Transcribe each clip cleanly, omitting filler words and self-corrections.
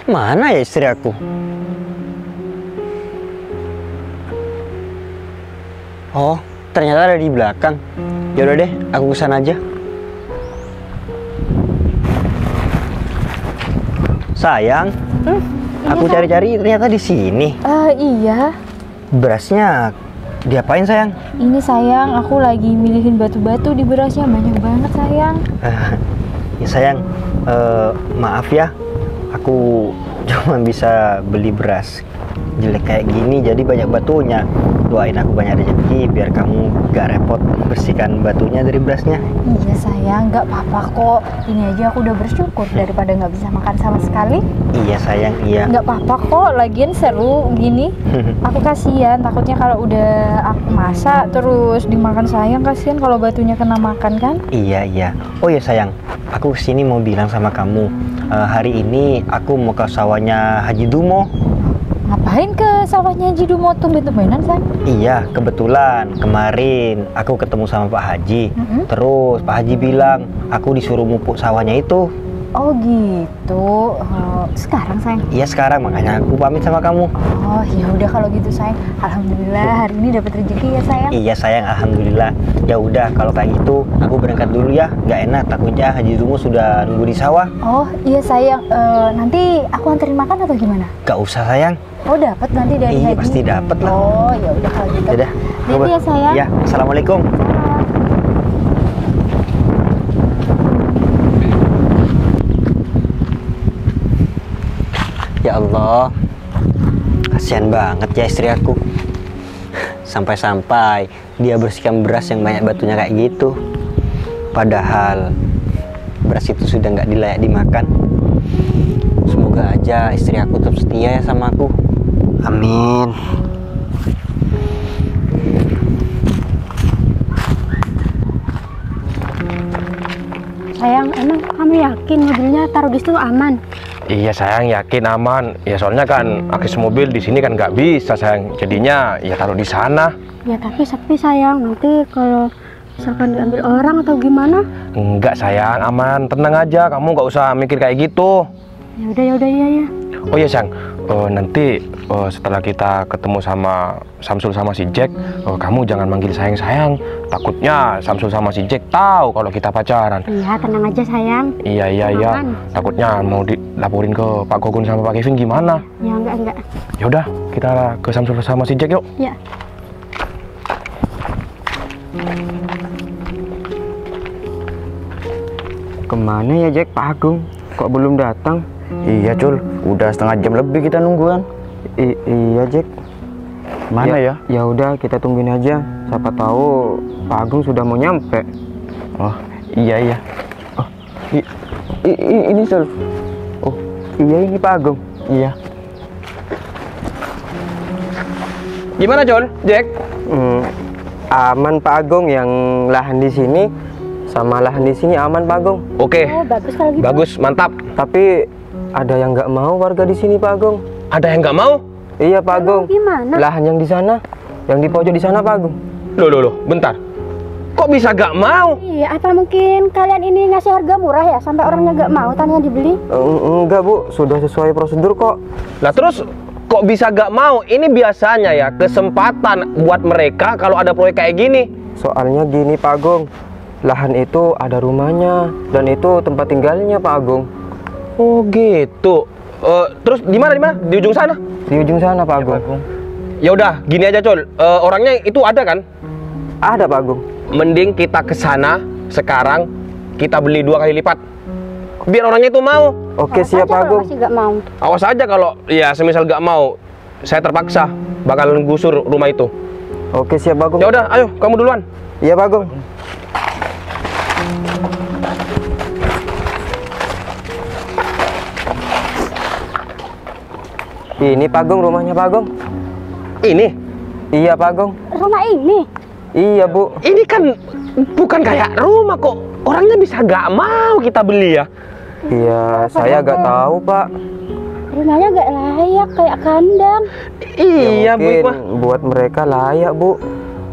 Mana ya istri aku? Oh, ternyata ada di belakang. Yaudah deh, aku kesana aja. Sayang, aku cari-cari ternyata di sini. Iya. Berasnya diapain sayang? Ini sayang, aku lagi milihin batu-batu di berasnya, banyak banget sayang. Ya sayang, maaf ya, aku cuma bisa beli beras jelek kayak gini, jadi banyak batunya. Doain aku banyak rezeki biar kamu gak repot bersihkan batunya dari berasnya. Iya sayang, nggak apa-apa kok. Ini aja aku udah bersyukur daripada nggak bisa makan sama sekali. Iya sayang, iya. Nggak apa-apa kok, lagian seru gini. Aku kasihan, takutnya kalau udah aku masak terus dimakan sayang, kasihan kalau batunya kena makan kan. Iya, iya. Oh ya sayang, aku kesini mau bilang sama kamu, hari ini aku mau ke sawahnya Haji Dumo. Ngapain ke sawahnya Haji Dumo tumben-tumbenan sayang? Iya, kebetulan kemarin aku ketemu sama Pak Haji. Terus Pak Haji bilang aku disuruh mupuk sawahnya itu. Oh gitu. Sekarang sayang? Iya sekarang, makanya aku pamit sama kamu. Oh ya udah kalau gitu sayang. Alhamdulillah hari ini dapat rezeki ya sayang. Iya sayang, alhamdulillah. Ya udah kalau kayak gitu aku berangkat dulu ya. Gak enak takutnya Haji Dumo sudah nunggu di sawah. Oh iya sayang. Nanti aku anterin makan atau gimana? Gak usah sayang. Oh dapat nanti dari Iya Haji. pasti dapat lah. Oh ya udah kalau gitu. Dadah. Nanti ya sayang. Ya, assalamualaikum. Ya Allah, kasihan banget ya istri aku. Sampai-sampai dia bersihkan beras yang banyak batunya kayak gitu. Padahal beras itu sudah nggak dilayak dimakan. Semoga aja istri aku tetap setia ya sama aku. Amin. Sayang, emang kamu yakin mobilnya taruh di situ aman? Iya sayang, yakin aman. Ya soalnya kan akses mobil di sini kan nggak bisa sayang. Jadinya ya taruh di sana. Ya tapi sepi sayang, nanti kalau misalkan diambil orang atau gimana? Enggak sayang, aman. Tenang aja, kamu nggak usah mikir kayak gitu. Ya udah iya. Oh iya sayang, nanti setelah kita ketemu sama Samsul sama si Jack, kamu jangan manggil sayang-sayang. Takutnya Samsul sama si Jack tahu kalau kita pacaran. Iya, tenang aja sayang. Iya. Aman. Takutnya mau dilaporin ke Pak Gogun sama Pak Kevin gimana? Ya enggak. Ya udah, kita ke Samsul sama si Jack yuk. Ya. Kemana ya Jack, Pak Agung? Kok belum datang? Iya Cul, udah setengah jam lebih kita nungguan. Iya Jack. Mana ya? Ya udah kita tungguin aja. Siapa tahu Pak Agung sudah mau nyampe. Oh iya. Oh, ini Sul. Oh iya ini Pak Agung. Iya. Gimana John, Jack? Aman Pak Agung, yang lahan di sini sama lahan di sini aman Pak Agung. Oke. Oh, bagus kalau gitu. Bagus, mantap. Tapi ada yang nggak mau warga di sini Pak Agung. Ada yang nggak mau? Iya Pak Agung. Gimana? Lahan yang di sana, yang di pojok di sana Pak Agung. Loh, bentar. Kok bisa nggak mau? Iya, apa mungkin kalian ini ngasih harga murah ya sampai orangnya nggak mau tanahnya dibeli? Enggak Bu, sudah sesuai prosedur kok. Lah terus kok bisa nggak mau? Ini biasanya ya kesempatan buat mereka kalau ada proyek kayak gini. Soalnya gini Pak Agung, lahan itu ada rumahnya dan itu tempat tinggalnya Pak Agung. Oh gitu. Terus di mana? Di ujung sana? Di ujung sana Pak Agung. Ya udah, gini aja Col. Orangnya itu ada kan? Ada Pak Agung. Mending kita ke sana sekarang, kita beli 2 kali lipat. Biar orangnya itu mau. Oke siap Pak Agung. Masih nggak mau. Awas aja kalau ya semisal nggak mau, saya terpaksa bakal gusur rumah itu. Oke siap Pak Agung. Ya udah, ayo kamu duluan. Iya Pak Agung. Ini Pak Agung rumahnya Pak Agung. Ini? Iya Pak Agung. Rumah ini? Iya Bu. Ini kan bukan kayak rumah kok. Orangnya bisa nggak mau kita beli ya? Iya saya nggak tahu Pak. Rumahnya nggak layak, kayak kandang. Iya Bu Mungkin Ikmah. buat mereka layak Bu.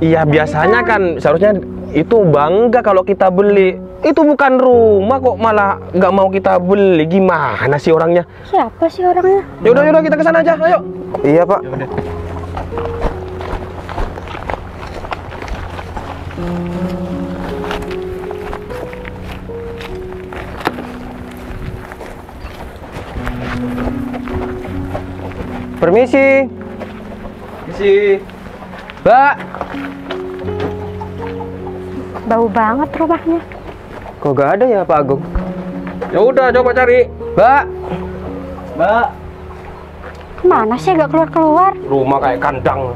Iya biasanya kan seharusnya itu bangga kalau kita beli. Itu bukan rumah kok malah nggak mau kita beli. Gimana sih orangnya? Siapa sih orangnya? Yaudah kita ke sana aja. Ayo. Iya, Pak. Permisi. Mbak. Bau banget rumahnya. Kok gak ada ya Pak Agung? Ya udah coba cari. Mbak. Mana sih gak keluar-keluar? Rumah kayak kandang.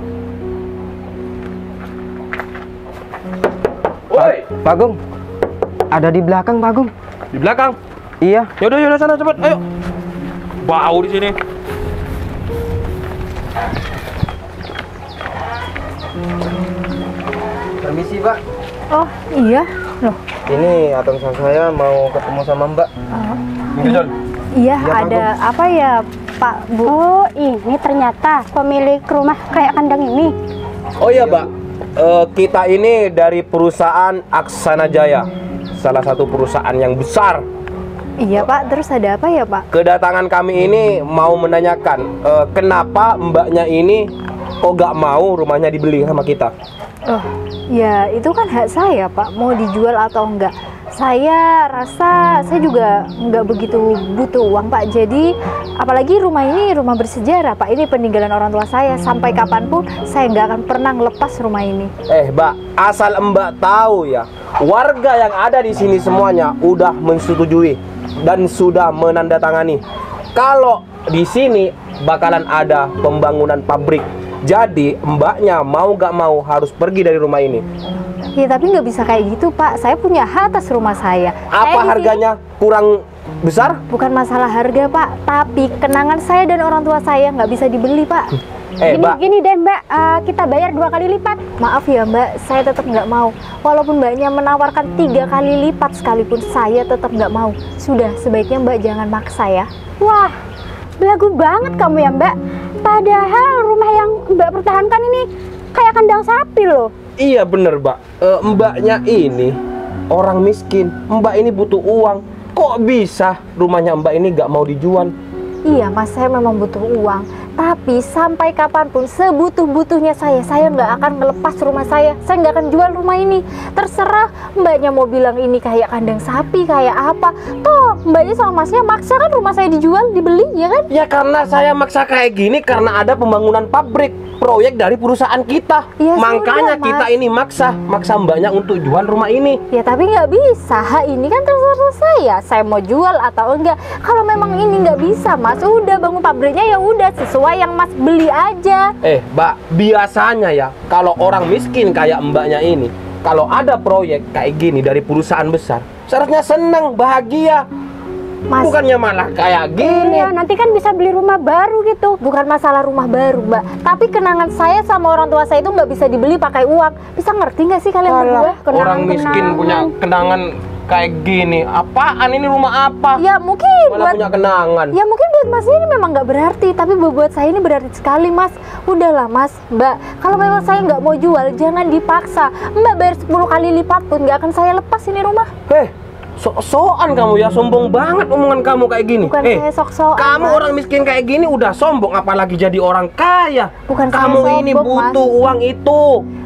Woi, Pak Agung. Ada di belakang, Pak Agung. di belakang. Iya. Yaudah sana cepet. Ayo. Bau di sini. Permisi, Pak. Oh iya, loh. Ini atasan saya mau ketemu sama Mbak. Ini John. Iya, Pak ada apa ya Pak Bu? Oh, ini ternyata pemilik rumah kayak kandang ini. Oh iya Mbak. Kita ini dari perusahaan Aksana Jaya, salah satu perusahaan yang besar. Iya Pak, terus ada apa ya Pak? Kedatangan kami ini mau menanyakan kenapa mbaknya ini kok gak mau rumahnya dibeli sama kita. Oh, ya itu kan hak saya Pak, mau dijual atau enggak. Saya rasa saya juga nggak begitu butuh uang Pak. Jadi apalagi rumah ini rumah bersejarah Pak. Ini peninggalan orang tua saya. Sampai kapanpun saya nggak akan pernah ngelepas rumah ini. Mbak, asal mbak tahu ya, warga yang ada di sini semuanya udah menyetujui dan sudah menandatangani kalau di sini bakalan ada pembangunan pabrik. Jadi mbaknya mau gak mau harus pergi dari rumah ini. Ya tapi nggak bisa kayak gitu Pak. Saya punya hak atas rumah saya. Apa Saya di sini harganya kurang besar? bukan masalah harga Pak, tapi kenangan saya dan orang tua saya nggak bisa dibeli Pak. Mbak, Gini deh Mbak, kita bayar 2 kali lipat. Maaf ya Mbak, saya tetap nggak mau. Walaupun Mbaknya menawarkan 3 kali lipat sekalipun, saya tetap nggak mau. Sudah, sebaiknya Mbak jangan maksa ya. Wah, belagu banget kamu ya Mbak. Padahal rumah yang Mbak pertahankan ini kayak kandang sapi loh. iya bener Mbak. Mbaknya ini orang miskin. Mbak ini butuh uang. Kok bisa rumahnya Mbak ini gak mau dijual? Iya Mas, saya memang butuh uang. Tapi sampai kapanpun, sebutuh-butuhnya saya nggak akan melepas rumah saya. Saya nggak akan jual rumah ini. Terserah Mbaknya mau bilang ini kayak kandang sapi, kayak apa. Toh Mbaknya sama Masnya maksa kan rumah saya dijual, dibeli, ya kan? Ya karena saya maksa kayak gini karena ada pembangunan pabrik, proyek dari perusahaan kita. Ya Makanya sudah, Mas. kita ini maksa Mbaknya untuk jual rumah ini. Ya tapi nggak bisa. Hak ini kan terserah saya. Saya mau jual atau enggak. Kalau memang ini nggak bisa Mas, udah bangun pabriknya ya udah sesuai yang Mas beli aja. Mbak, biasanya ya kalau orang miskin kayak mbaknya ini, kalau ada proyek kayak gini dari perusahaan besar, seharusnya senang, bahagia. Mas, Bukannya malah kayak gini. Iya, nanti kan bisa beli rumah baru gitu. bukan masalah rumah baru Mbak, tapi kenangan saya sama orang tua saya itu nggak bisa dibeli pakai uang. Bisa ngerti nggak sih kalian berdua? Orang miskin punya kenangan kayak gini. Apaan ini, rumah apa? Ya mungkin Malah buat punya kenangan. Ya mungkin buat Mas ini memang nggak berarti, tapi buat saya ini berarti sekali Mas. Udahlah Mas, Mbak, kalau memang saya nggak mau jual, jangan dipaksa. Mbak bayar 10 kali lipat pun nggak akan saya lepas ini rumah. Sok-sokan kamu ya, sombong banget omongan kamu kayak gini. Bukan saya sok-sokan, kamu Mas. orang miskin kayak gini udah sombong, apalagi jadi orang kaya. Bukan saya kamu ini sombong, butuh Mas. uang itu.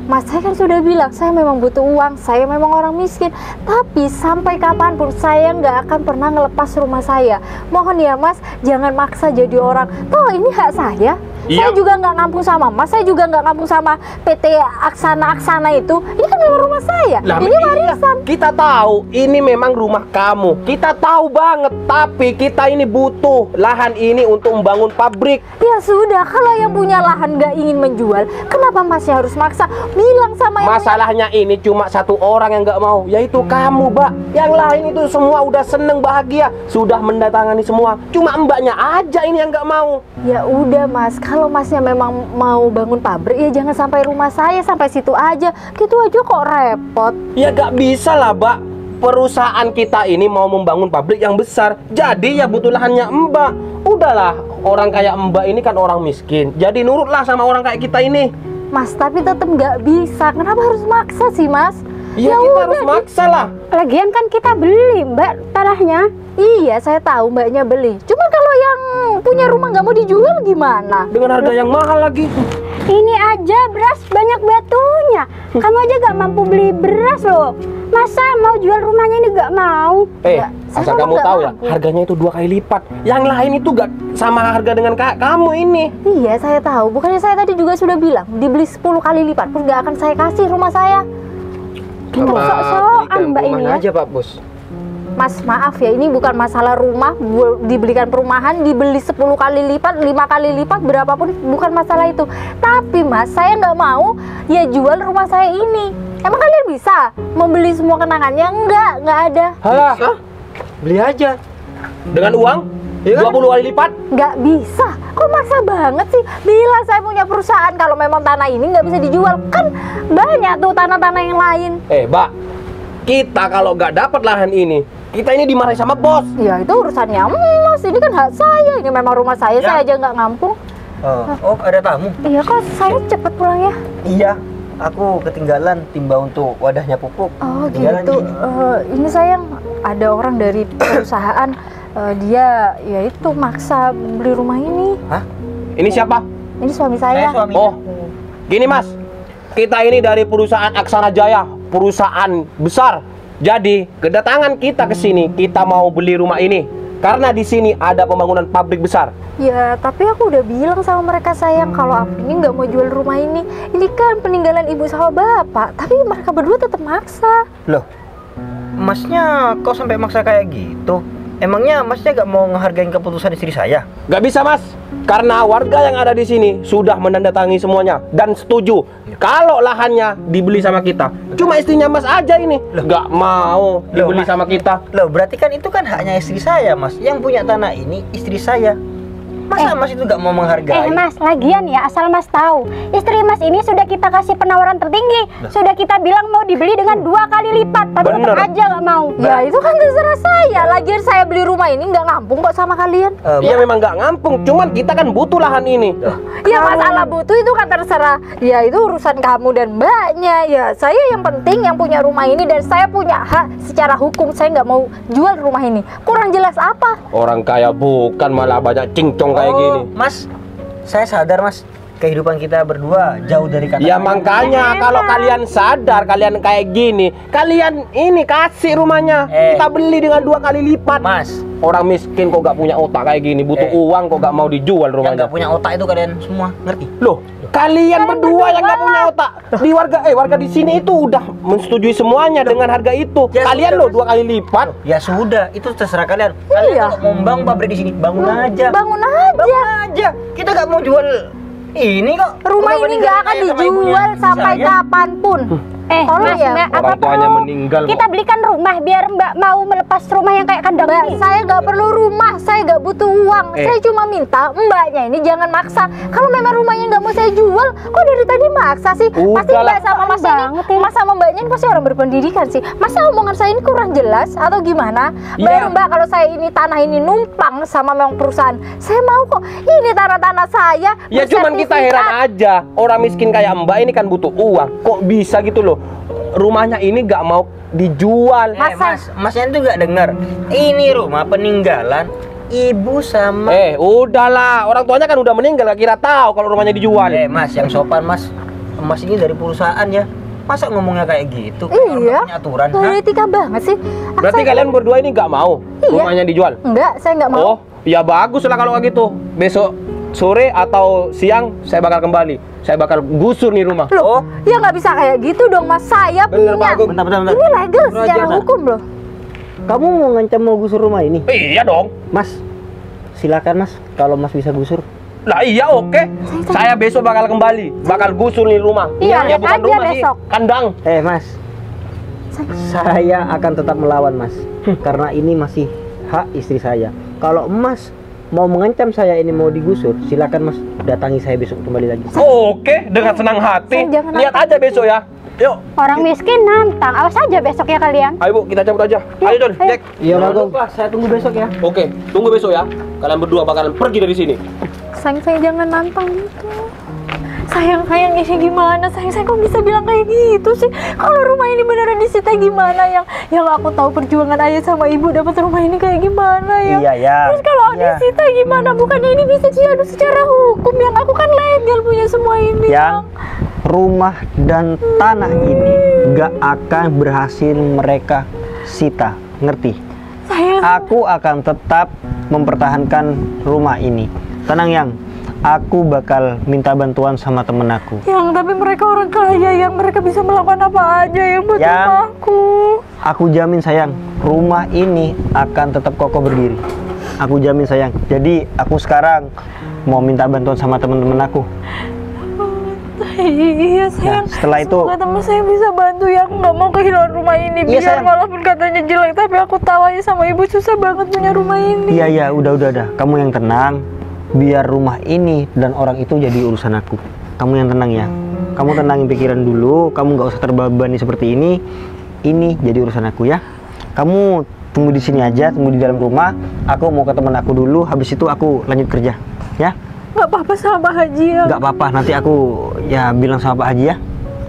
Mas, saya kan sudah bilang saya memang butuh uang, saya memang orang miskin. Tapi sampai kapanpun saya nggak akan pernah ngelepas rumah saya. Mohon ya Mas, jangan maksa jadi orang. Toh ini hak saya. Iya. Saya juga nggak ngampung sama Mas, saya juga nggak ngampung sama PT Aksana itu. Ini kan memang rumah saya. Lah, Ini iya. warisan. Kita tahu ini memang rumah kamu. Kita tahu banget, tapi kita ini butuh lahan ini untuk membangun pabrik. Ya sudah, kalau yang punya lahan nggak ingin menjual, kenapa Masnya harus maksa? Bilang sama yang punya. Masalahnya ini cuma satu orang yang nggak mau, yaitu kamu, Mbak. Yang lain itu semua udah seneng, bahagia, sudah mendatangani semua. Cuma mbaknya aja ini yang nggak mau. Ya udah Mas, kalau Masnya memang mau bangun pabrik ya jangan sampai rumah saya, sampai situ aja. Gitu aja kok repot. Ya nggak bisa lah, Mbak. Perusahaan kita ini mau membangun pabrik yang besar, jadi ya butuh lahannya Mbak. Udahlah, orang kayak Mbak ini kan orang miskin, jadi nurutlah sama orang kayak kita ini. Mas, tapi tetap nggak bisa. Kenapa harus maksa sih Mas? Ya kita harus maksa lah. Lagian kan kita beli Mbak tanahnya. Iya, saya tahu mbaknya beli. Cuman kalau yang punya rumah nggak mau dijual gimana? Dengan harga yang mahal lagi. Ini aja beras banyak batunya. Kamu aja gak mampu beli beras loh. Masa mau jual rumahnya ini gak mau? Asal saya kamu nggak tahu ya, mampu. harganya itu 2 kali lipat. Yang lain itu gak sama harga dengan kamu ini. Iya, saya tahu. Bukannya saya tadi juga sudah bilang dibeli 10 kali lipat pun nggak akan saya kasih rumah saya. Sok-sokan Mbak ini ya. aja Pak Bos. Mas, maaf ya, ini bukan masalah rumah, dibelikan perumahan, dibeli 10 kali lipat, 5 kali lipat, berapapun, bukan masalah itu. Tapi Mas, saya nggak mau ya jual rumah saya ini. Emang kalian bisa membeli semua kenangannya? Nggak ada. Halah, Beli aja. dengan uang Iya kan? 20 kali lipat. Nggak bisa. Kok maksa banget sih? Bila saya punya perusahaan, kalau memang tanah ini nggak bisa dijual, kan banyak tuh tanah-tanah yang lain. Mbak, kita kalau nggak dapat lahan ini, kita ini dimarahi sama bos. Ya itu urusannya Mas, ini kan hak saya, ini memang rumah saya aja nggak ngampung. Oh, ada tamu? Iya kok saya cepet pulang ya? Iya, aku ketinggalan timba untuk wadahnya pupuk. Oh Ketinggalan gitu. di sini. Ini sayang, ada orang dari perusahaan, dia ya itu maksa beli rumah ini. Hah? Ini siapa? Ini suami saya. suaminya. Oh, gini Mas, kita ini dari perusahaan Aksara Jaya, perusahaan besar. Jadi kedatangan kita ke sini, kita mau beli rumah ini karena di sini ada pembangunan pabrik besar. Ya, tapi aku udah bilang sama mereka sayang kalau aku ini nggak mau jual rumah ini. Ini kan peninggalan ibu sama bapak. Tapi mereka berdua tetap maksa. Loh, Masnya kok sampai maksa kayak gitu? Emangnya Masnya gak mau ngehargain keputusan istri saya? Gak bisa Mas, karena warga yang ada di sini sudah menandatangani semuanya dan setuju kalau lahannya dibeli sama kita. Cuma istrinya Mas aja ini gak mau dibeli Mas. sama kita. Loh, berarti kan itu kan haknya istri saya, Mas. Yang punya tanah ini istri saya. Masa Mas itu gak mau menghargai? Mas, lagian ya asal Mas tahu, istri Mas ini sudah kita kasih penawaran tertinggi. Sudah kita bilang mau dibeli dengan 2 kali lipat, tapi Bener. tetap aja nggak mau. Ya itu kan terserah saya. Lagian saya beli rumah ini nggak ngampung kok sama kalian. Iya memang gak ngampung, cuman kita kan butuh lahan ini. Ya masalah butuh itu kan terserah. Ya itu urusan kamu dan mbaknya. Ya saya yang penting yang punya rumah ini dan saya punya hak secara hukum. Saya nggak mau jual rumah ini. Kurang jelas apa? Orang kaya bukan, malah banyak cincong kayak gini. Mas, saya sadar, Mas. Kehidupan kita berdua jauh dari kata. Ya makanya kalau kalian sadar, kalian kayak gini, kalian ini kasih rumahnya, kita beli dengan 2 kali lipat. Mas, Orang miskin kok gak punya otak kayak gini, butuh uang kok gak mau dijual yang rumahnya. gak punya otak itu kalian semua, ngerti? Loh, kalian berdua yang gak punya otak. Di warga di sini itu udah menyetujui semuanya dengan harga itu. Ya Kalian sudah, loh 2 kali lipat. Ya sudah, itu terserah kalian. Kalian Iya. kalau mau membangun pabrik di sini, bangun aja. Bangun aja. Bangun aja. Kita gak mau jual ini kok. Rumah Udah ini nggak akan meninggal sama ibunya. dijual sampai Saya. kapanpun. Tolong Mas, ya. Mbak, Orang tuanya perlu meninggal kita kok. belikan rumah biar Mbak mau melepas rumah yang kayak kandang Mbak, ini. saya nggak perlu rumah, saya nggak butuh uang. Saya cuma minta mbaknya ini jangan maksa. Kalau memang rumahnya nggak mau saya jual, kok dari tadi maksa sih? Pasti Udahlah. mbak sama mas Banget ini, ya. mas sama mbaknya ini pasti orang berpendidikan sih. Masa omongan saya ini kurang jelas atau gimana? Iya. Baru mbak kalau saya ini tanah ini numpang sama memang perusahaan, saya mau kok. Ini tanah-tanah saya. Ya cuman kita heran aja, orang miskin kayak Mbak ini kan butuh uang. Kok bisa gitu loh? Rumahnya ini gak mau dijual. Masnya itu gak dengar. Ini rumah peninggalan ibu sama. Udahlah, orang tuanya kan udah meninggal, gak kira tahu kalau rumahnya dijual. Mas, yang sopan Mas. Mas ini dari perusahaan ya. Masa ngomongnya kayak gitu? Iya. Punya aturan. Tuh Hah? etika banget sih. Berarti Saya- kalian berdua ini gak mau Iya. rumahnya dijual? Enggak, saya nggak mau. Oh, ya bagus lah kalau kayak gitu. Besok sore atau siang saya bakal kembali. Saya bakal gusur nih rumah. Loh, ya nggak bisa kayak gitu dong mas. Saya Bener, punya. Pak Agung. Bentar. Ini legal Bro, secara aja, hukum loh. Kamu mau ngancam mau gusur rumah ini? Iya dong. Mas, silakan Mas. Kalau Mas bisa gusur. Lah iya oke. Saya besok bakal kembali, bakal gusur nih rumah. Iya, ya lihat bukan aja rumah sih, besok. kandang. Mas, saya akan tetap melawan Mas. Karena ini masih hak istri saya. Kalau Mas mau mengancam saya ini mau digusur, silakan Mas datangi saya besok kembali lagi. Oke, dengan senang hati. Saya jangan Lihat aja besok ya. Yuk. Orang miskin nantang, awas aja besok ya kalian. Ayo Bu, kita cabut aja. Ayo Don, ayo. cek. Iya, Bagong. Saya tunggu besok ya. Oke, tunggu besok ya. Kalian berdua bakalan pergi dari sini. Sayang, saya jangan nantang gitu. Sayang ini gimana? Sayang kok bisa bilang kayak gitu sih? Kalau rumah ini beneran disita gimana? Yang aku tahu perjuangan ayah sama ibu dapat rumah ini kayak gimana ya? Iya ya. Terus kalau iya. disita gimana? Bukannya ini bisa diadu secara hukum? Yang aku kan legal punya semua ini. Yang rumah dan tanah ini gak akan berhasil mereka sita, ngerti? Sayang. Aku akan tetap mempertahankan rumah ini. Tenang Yang, aku bakal minta bantuan sama temen aku. Yang tapi mereka orang kaya, yang mereka bisa melakukan apa aja yang buat rumahku. Aku jamin sayang, rumah ini akan tetap kokoh berdiri. Aku jamin sayang. Jadi aku sekarang mau minta bantuan sama temen-temen aku. Iya sayang. Nah, setelah itu semoga teman saya bisa bantu ya. Aku nggak mau kehilangan rumah ini. Iya, Biar sayang. walaupun katanya jelek, tapi aku tahu aja sama ibu susah banget punya rumah ini. Iya udah. Kamu yang tenang. Biar rumah ini dan orang itu jadi urusan aku. Kamu yang tenang ya. Kamu tenangin pikiran dulu. Kamu nggak usah terbebani seperti ini. Ini jadi urusan aku ya. Kamu tunggu di sini aja, tunggu di dalam rumah. Aku mau ke teman aku dulu. Habis itu aku lanjut kerja. Ya? Nggak apa-apa sama Pak Haji ya. Nggak apa-apa. Nanti aku ya bilang sama Pak Haji ya.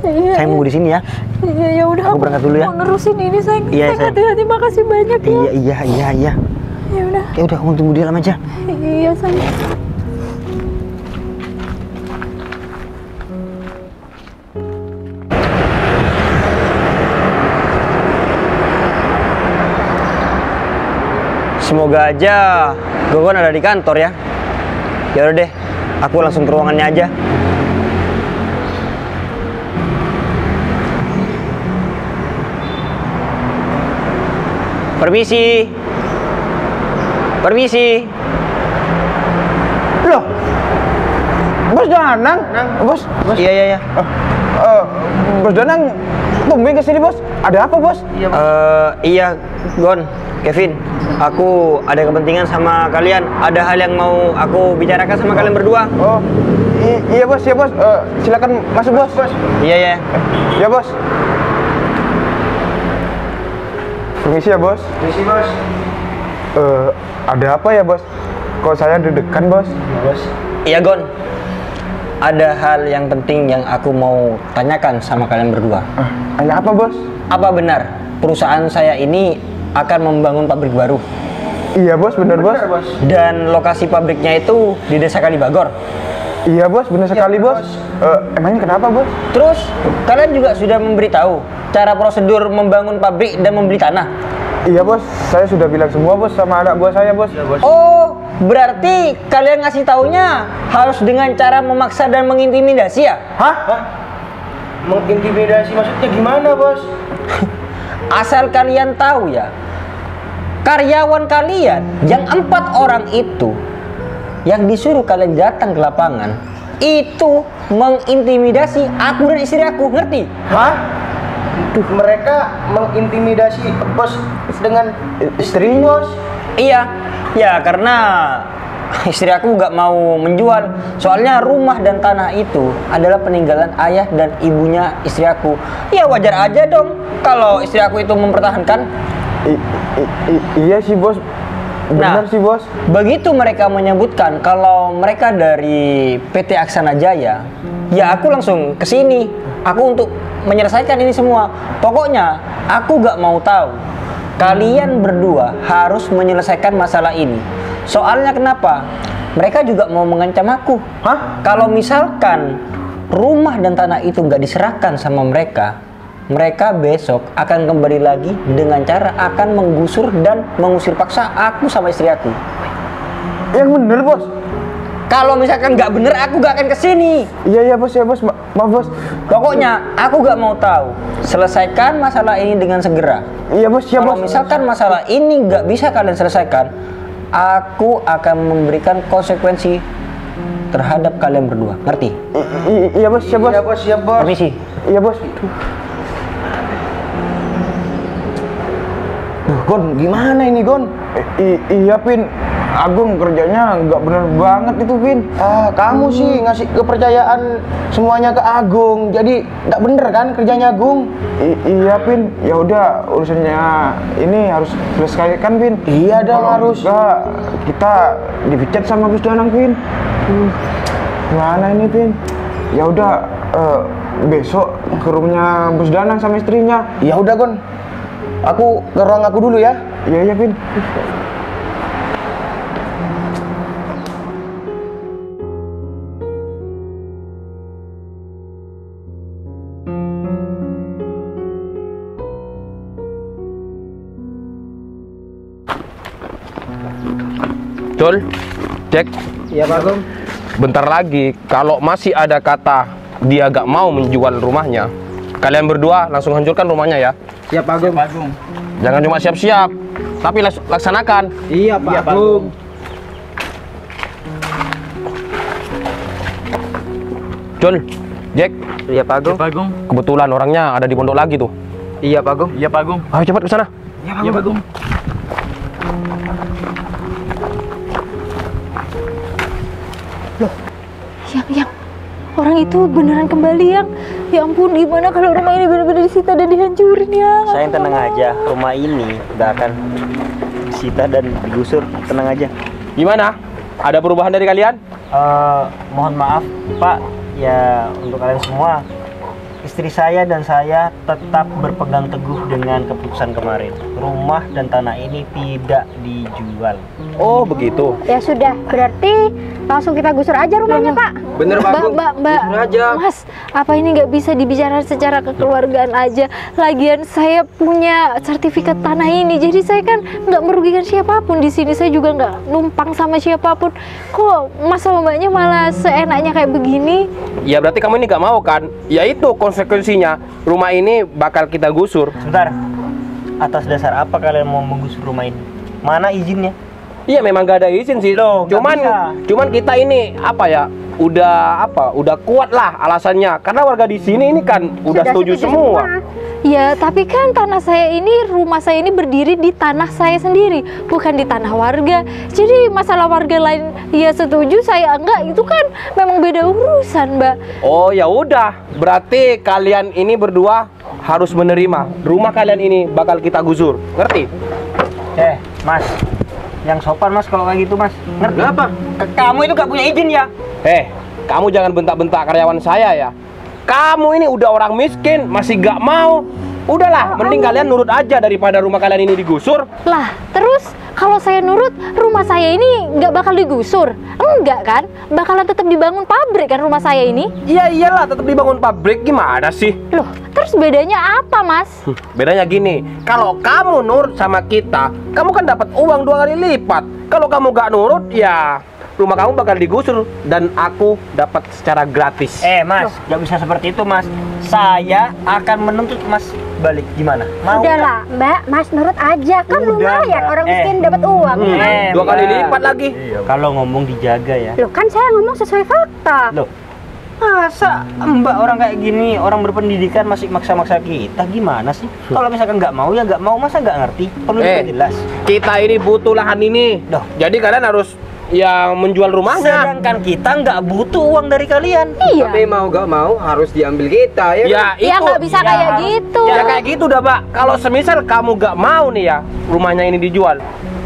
Iya, Saya nunggu di sini ya. Iya ya udah. Aku berangkat dulu ya. Mau nerusin ini sayang. Iya, sayang. Hati-hati, makasih banyak ya. Iya. Ya udah. Ya udah, kamu tunggu di dalam aja. Iya sayang. Semoga aja Gogon ada di kantor ya. Ya udah deh, aku langsung ke ruangannya aja. Permisi. Loh, Bos Danang? Bos? Iya. Bos Danang, tumben kesini bos. Ada apa bos? Iya, Gon, Kevin. Aku ada kepentingan sama kalian. Ada hal yang mau aku bicarakan sama kalian berdua. Oh, iya bos, ya bos. Silakan masuk bos. Iya. Ya bos. Permisi ya bos. Misi bos. Ada apa ya bos? Kok saya deg-degan bos? Iya, Gon. Ada hal yang penting yang aku mau tanyakan sama kalian berdua. Ada apa bos? Apa benar perusahaan saya ini akan membangun pabrik baru? Iya bos, benar bos. Dan lokasi pabriknya itu di Desa Kalibagor. Iya bos, benar sekali bos. Emangnya kenapa bos? Terus kalian juga sudah memberitahu cara prosedur membangun pabrik dan membeli tanah. Iya bos, saya sudah bilang semua bos sama anak buah saya bos. Oh, berarti kalian ngasih taunya harus dengan cara memaksa dan mengintimidasi ya? Hah? Mengintimidasi maksudnya gimana bos? Asal kalian tahu ya, karyawan kalian yang 4 orang itu yang disuruh kalian datang ke lapangan itu mengintimidasi aku dan istri aku, ngerti? Hah? Mereka mengintimidasi bos dengan istri bos? Iya, ya karena istri aku nggak mau menjual. Soalnya rumah dan tanah itu adalah peninggalan ayah dan ibunya istri aku. Ya wajar aja dong kalau istri aku itu mempertahankan. Iya sih bos. Benar sih bos. Begitu mereka menyebutkan kalau mereka dari PT Aksana Jaya, ya aku langsung ke sini. Aku untuk menyelesaikan ini semua. Pokoknya aku gak mau tahu. Kalian berdua harus menyelesaikan masalah ini. Soalnya kenapa? Mereka juga mau mengancam aku. Hah? Kalau misalkan rumah dan tanah itu nggak diserahkan sama mereka, mereka besok akan kembali lagi dengan cara akan menggusur dan mengusir paksa aku sama istri aku. Yang bener bos. Kalau misalkan nggak bener, aku nggak akan kesini. Iya bos, ya bos. Maaf bos. Pokoknya aku nggak mau tahu. Selesaikan masalah ini dengan segera. Iya bos, ya Kalau bos. misalkan masalah ini nggak bisa kalian selesaikan, aku akan memberikan konsekuensi terhadap kalian berdua. Ngerti? Iya bos, ya bos. Iya bos, siap bos. Permisi. Iya bos. Gon, gimana ini Gon? Iya Pin. Agung kerjanya nggak bener banget itu Pin. Kamu sih ngasih kepercayaan semuanya ke Agung, jadi nggak bener kan kerjanya Agung? Iya Pin. Ya udah urusannya ini harus selesaikan Pin. Iya dong, Kalau harus. enggak, kita dipecat sama Bos Danang Pin. Gimana ini Pin? Ya udah, besok ke rumahnya Bos Danang sama istrinya. Ya udah Gon, aku ke ruang aku dulu ya. Iya, Vin. Cul, cek. Iya Pak Agung. Bentar lagi, kalau masih ada kata dia gak mau menjual rumahnya, kalian berdua langsung hancurkan rumahnya ya. Iya Pak Agung. Jangan cuma siap-siap, tapi laksanakan. Iya Pak Agung. Cul, Jack, Iya Pak Agung. kebetulan orangnya ada di pondok lagi tuh. Iya Pak Agung. Iya, Pak Agung. Ayo cepat ke sana. Iya, Pak Agung. Yang orang itu beneran kembali yang. Ya ampun, gimana kalau rumah ini benar-benar disita dan dihancurin ya? Sayang tenang aja, rumah ini nggak akan disita dan digusur. Tenang aja. Gimana? Ada perubahan dari kalian? Mohon maaf Pak, ya untuk kalian semua, istri saya dan saya tetap berpegang teguh dengan keputusan kemarin. Rumah dan tanah ini tidak dijual. Oh, begitu. Ya sudah, berarti langsung kita gusur aja rumahnya, Pak. Bener, Pak Agung. Mbak, Gusur aja. Mas, apa ini nggak bisa dibicarakan secara kekeluargaan aja? Lagian saya punya sertifikat tanah ini, jadi saya kan nggak merugikan siapapun di sini. Saya juga nggak numpang sama siapapun. Kok Mas sama Mbaknya malah seenaknya kayak begini? Ya berarti kamu ini gak mau kan? Ya itu konsekuensinya, rumah ini bakal kita gusur. Sebentar, atas dasar apa kalian mau menggusur rumah ini? Mana izinnya? Iya memang gak ada izin sih. Loh, nggak bisa. Cuman kita ini apa ya? Udah kuat lah alasannya. Karena warga di sini ini kan udah setuju semua. Ya, tapi kan tanah saya ini, rumah saya ini berdiri di tanah saya sendiri, bukan di tanah warga. Jadi masalah warga lain ya setuju, saya enggak, itu kan memang beda urusan, Mbak. Oh ya udah, berarti kalian ini berdua harus menerima rumah kalian ini bakal kita gusur. Ngerti? Mas, yang sopan Mas kalau kayak gitu Mas. Ngerti? Apa? Kamu itu gak punya izin ya? Kamu jangan bentak-bentak karyawan saya ya. Kamu ini udah orang miskin, masih gak mau. Udahlah, mending kalian nurut aja daripada rumah kalian ini digusur. Lah, terus kalau saya nurut, rumah saya ini nggak bakal digusur? Enggak kan? Bakalan tetap dibangun pabrik kan rumah saya ini? Iya iyalah, tetap dibangun pabrik. Gimana sih? Loh, terus bedanya apa, Mas? Bedanya gini, kalau kamu nurut sama kita, kamu kan dapat uang 2 kali lipat. Kalau kamu gak nurut, ya rumah kamu bakal digusur dan aku dapat secara gratis. Mas, gak bisa seperti itu Mas. Saya akan menuntut Mas balik. Gimana? Mau? Udahlah, Mbak, Mas nurut aja. Kan Udah, lumayan Mbak. orang miskin dapat uang. Kan? 2 kali lipat lagi. Kalau ngomong dijaga ya. Loh, kan saya ngomong sesuai fakta. Loh, masa Mbak orang kayak gini, orang berpendidikan masih maksa-maksa kita? Gimana sih? Kalau misalkan nggak mau ya nggak mau, masa nggak ngerti? Perlu jelas. Kita ini butuh lahan ini. Loh. Jadi kalian harus yang menjual rumahnya. Sedangkan kita nggak butuh uang dari kalian. Iya. Tapi mau gak mau harus diambil kita ya. Ya Ya itu. nggak bisa ya, kayak gitu. Ya kayak gitu dah, Pak. Kalau semisal kamu gak mau nih ya rumahnya ini dijual,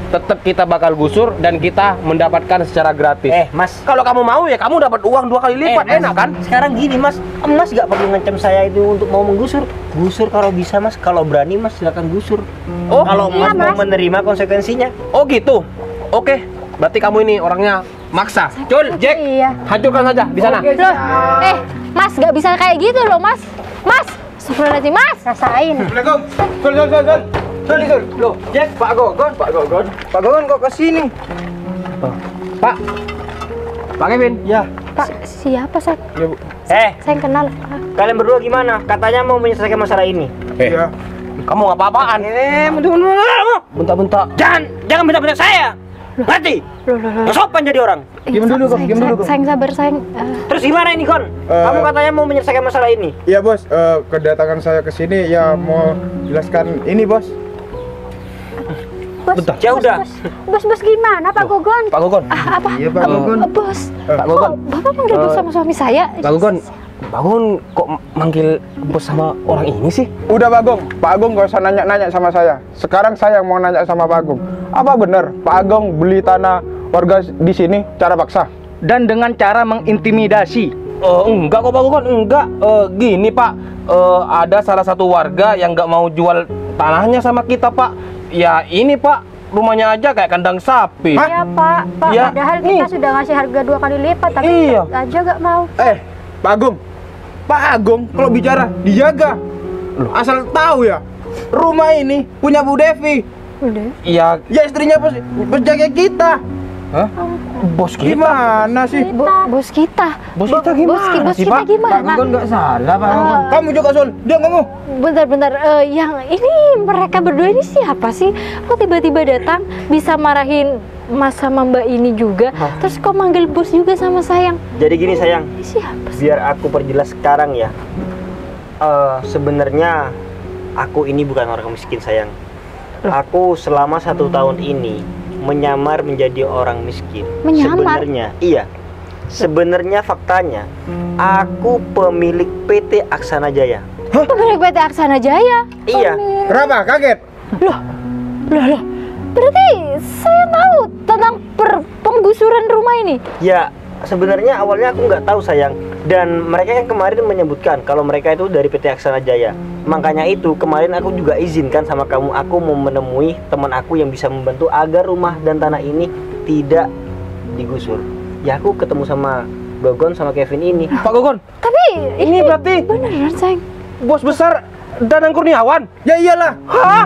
tetap kita bakal gusur dan kita mendapatkan secara gratis. Mas. Kalau kamu mau ya kamu dapat uang 2 kali lipat, Mas, enak kan? Sekarang gini Mas nggak perlu ngancam saya itu untuk mau menggusur. Gusur kalau bisa Mas, kalau berani Mas silakan gusur. Oh, Kalau iya, Mas mau Mas. menerima konsekuensinya. oh gitu. Oke, berarti kamu ini orangnya maksa. Cul, Jack, Iya. hancurkan saja di sana. Loh, Mas nggak bisa kayak gitu loh, Mas. Mas, astagfirullahaladzim, Mas. Rasain. Assalamualaikum. Sul. Loh, Jack, Pak Gogon kok kesini? Pak, Pak Kevin. Ya. Pak, siapa, Sat? Ya, Bu. Saya kenal. Kalian berdua gimana? Katanya mau menyelesaikan masalah ini. Iya. Kamu nggak apa-apaan? Bentar-bentar. Jangan bentak-bentak saya. Ngerti? Loh. Nggak sopan jadi orang. Diam dulu, Kok. Diam dulu, Kok. Sayang, sabar, sayang. Terus gimana ini Kon? Kamu katanya mau menyelesaikan masalah ini. Iya bos, kedatangan saya ke sini ya mau jelaskan ini bos. Bos, Ya udah. Bos gimana Pak Gogon? Pak Gogon. Apa? Iya Pak Gogon. Bos, Pak Gogon. kok Bapak manggil bos sama suami saya? Pak Gogon. Pak Gogon kok manggil bos sama orang ini sih? Udah Pak Agung, Pak Agung gak usah nanya-nanya sama saya. Sekarang saya yang mau nanya sama Pak Agung. Apa benar Pak Agung beli tanah warga di sini cara paksa? Dan dengan cara mengintimidasi. Enggak kok Pak Gogon, enggak. Gini Pak, ada salah satu warga yang nggak mau jual tanahnya sama kita Pak. Ya ini Pak, rumahnya aja kayak kandang sapi. Iya Pak, Ya, padahal kita sudah ngasih harga 2 kali lipat, tapi Iya. tetap aja gak mau. Pak Agung. Pak Agung kalau bicara dijaga. Asal tahu ya, rumah ini punya Bu Devi. Udah. Ya, Ya istrinya penjaga kita. hah? Bos kita? Gimana sih? Bos kita. Bos kita gimana Bos sih, kita Pak? gimana? nggak salah Pak Gogon. Kamu juga Sul, dia ngomong. Bentar, yang ini mereka berdua ini siapa sih? Kok tiba-tiba datang bisa marahin Mas sama Mbak ini juga? Terus kok manggil bos juga sama sayang? Jadi gini sayang, Ini siapa sih? biar aku perjelas sekarang ya. Sebenarnya aku ini bukan orang miskin sayang. Aku selama 1 tahun ini menyamar menjadi orang miskin. Menyamar? Sebenarnya, iya. Sebenarnya faktanya, aku pemilik PT Aksana Jaya. Pemilik PT Aksana Jaya. Iya. Kenapa? Kaget? Loh. Berarti saya tahu tentang penggusuran rumah ini. Ya, sebenarnya awalnya aku nggak tahu sayang. Dan mereka yang kemarin menyebutkan kalau mereka itu dari PT Aksana Jaya. Makanya itu kemarin aku juga izinkan sama kamu, aku mau menemui teman aku yang bisa membantu agar rumah dan tanah ini tidak digusur. Ya aku ketemu sama Gogon sama Kevin ini. Pak Gogon, Tapi ini berarti beneran sayang. bos besar Danang Kurniawan? Ya iyalah. Hah?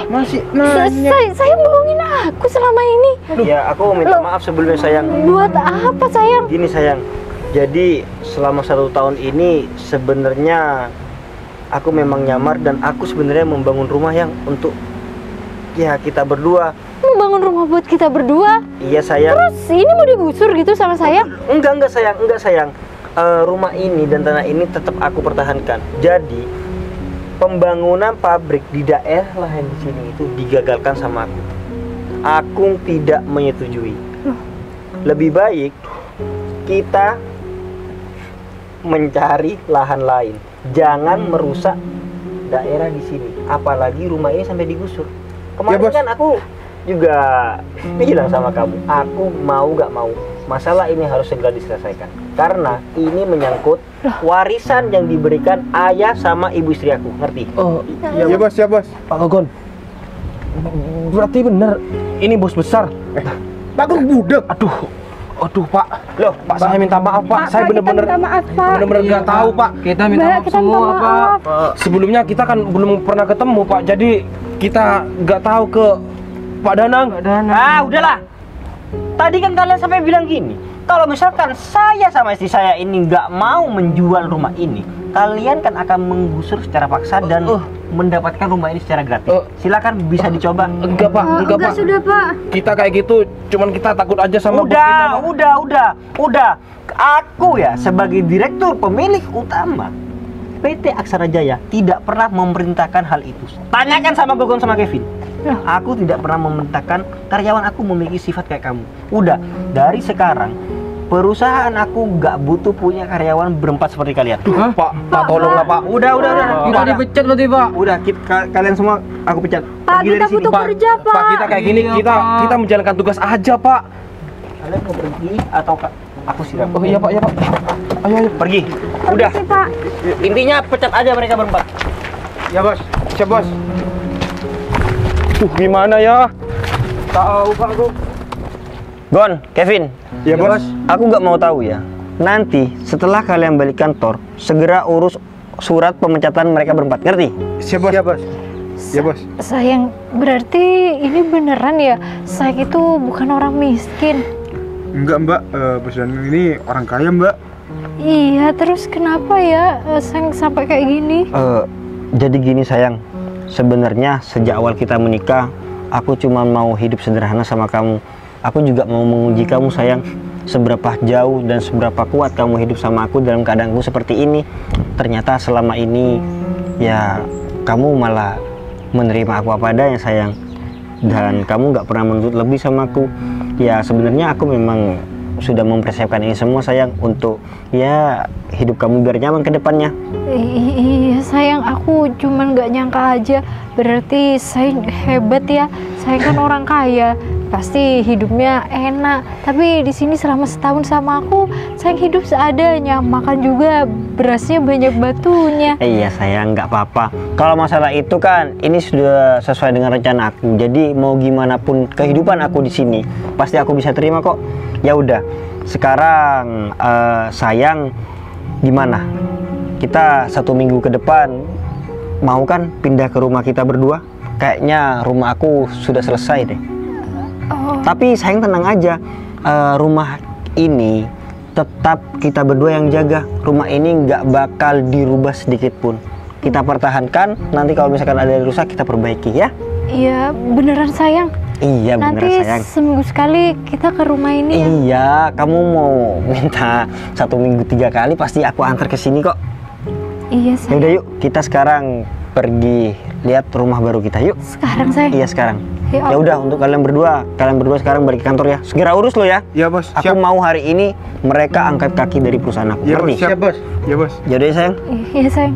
Masih nanya. Saya bohongin aku selama ini. Ya aku minta maaf sebelumnya sayang. Buat apa sayang? Gini sayang, jadi selama 1 tahun ini sebenarnya aku memang nyamar dan aku sebenarnya membangun rumah yang untuk ya kita berdua. Membangun rumah buat kita berdua. Iya sayang. Terus ini mau digusur gitu sama saya? Enggak sayang. Rumah ini dan tanah ini tetap aku pertahankan. Jadi pembangunan pabrik di daerah lain di sini itu digagalkan sama aku. Aku tidak menyetujui. Lebih baik kita mencari lahan lain. Jangan merusak daerah di sini. Apalagi rumah ini sampai digusur. Kemarin Ya, Bos. kan aku juga bilang sama kamu, aku mau gak mau masalah ini harus segera diselesaikan karena ini menyangkut warisan yang diberikan ayah sama ibu istri aku, ngerti? Ya bos, ya bos. Pak Gogon, berarti bener ini bos besar. Pak Agung budek. Aduh Pak, Loh, Pak saya minta maaf Pak, saya bener-bener Kita minta maaf Pak. bener-bener nggak tahu Pak. Kita minta Mbak, maaf kita semua minta Pak. maaf. Sebelumnya kita kan belum pernah ketemu Pak, jadi kita nggak tahu ke Pak Danang. udahlah. Tadi kan kalian sampai bilang gini, kalau misalkan saya sama istri saya ini nggak mau menjual rumah ini, kalian kan akan menggusur secara paksa dan mendapatkan rumah ini secara gratis. Silakan bisa dicoba. Enggak Pak, enggak Pak. Sudah Pak. Kita kayak gitu, cuman kita takut aja sama bos kita Pak. Udah. Aku ya sebagai direktur pemilik utama PT Aksara Jaya tidak pernah memerintahkan hal itu. Tanyakan sama Gogon sama Kevin. Aku tidak pernah memerintahkan karyawan aku memiliki sifat kayak kamu. Udah, dari sekarang perusahaan aku nggak butuh punya karyawan berempat seperti kalian. Pak, tolonglah Pak. Udah. Kita dipecat berarti Pak. Udah, kalian semua aku pecat. Pak, Pergi kita dari sini. butuh kerja Pak. Pak, kita kayak gini, Iya, kita Pak. menjalankan tugas aja Pak. Kalian mau pergi atau aku siram? Oh iya Pak, ya Pak. Ayo. Pergi. Udah. Permisi, Pak. Intinya pecat aja mereka berempat. Ya bos, siap bos. Gimana ya? Tahu Pak Agung. Gon, Kevin. Ya bos. Aku nggak mau tahu ya. Nanti setelah kalian balik kantor, segera urus surat pemecatan mereka berempat. Ngerti? Siap bos. Siap bos. Ya bos. Sayang, berarti ini beneran ya? Saya itu bukan orang miskin. Enggak mbak, bos Danang ini orang kaya mbak. Iya, terus kenapa ya sayang sampai kayak gini? Jadi gini sayang. Sebenarnya sejak awal kita menikah, aku cuma mau hidup sederhana sama kamu. Aku juga mau menguji kamu sayang, seberapa jauh dan seberapa kuat kamu hidup sama aku dalam keadaanku seperti ini. Ternyata selama ini ya kamu malah menerima aku apa adanya sayang, dan kamu nggak pernah menuntut lebih sama aku. Ya sebenarnya aku memang sudah mempersiapkan ini semua sayang untuk ya hidup kamu biar nyaman ke depannya. Iya sayang, aku cuman nggak nyangka aja. Berarti saya hebat ya. Saya kan orang kaya. pasti hidupnya enak. Tapi di sini selama setahun sama aku, sayang hidup seadanya, makan juga berasnya banyak batunya. Iya sayang, nggak apa-apa. Kalau masalah itu kan, ini sudah sesuai dengan rencana aku. Jadi mau gimana pun kehidupan aku di sini, pasti aku bisa terima kok. Ya udah, sekarang sayang, gimana? Kita 1 minggu ke depan mau kan pindah ke rumah kita berdua? Kayaknya rumah aku sudah selesai deh. Tapi sayang tenang aja, rumah ini tetap kita berdua yang jaga. Rumah ini nggak bakal dirubah sedikit pun. Kita pertahankan, nanti kalau misalkan ada yang rusak kita perbaiki ya. Iya beneran sayang. Iya beneran Nanti sayang. seminggu sekali kita ke rumah ini ya. Iya, kamu mau minta 1 minggu 3 kali pasti aku antar ke sini kok. Iya Ya sayang. udah yuk, kita sekarang pergi lihat rumah baru kita yuk. Sekarang sayang. Iya sekarang. Ya Ya udah untuk kalian berdua sekarang balik ke kantor ya. Segera urus lo ya. Ya bos, Aku siap. mau hari ini mereka angkat kaki dari perusahaan aku. Ya bos, Ngerti? siap bos. Ya bos. Yaudah ya sayang. Iya sayang.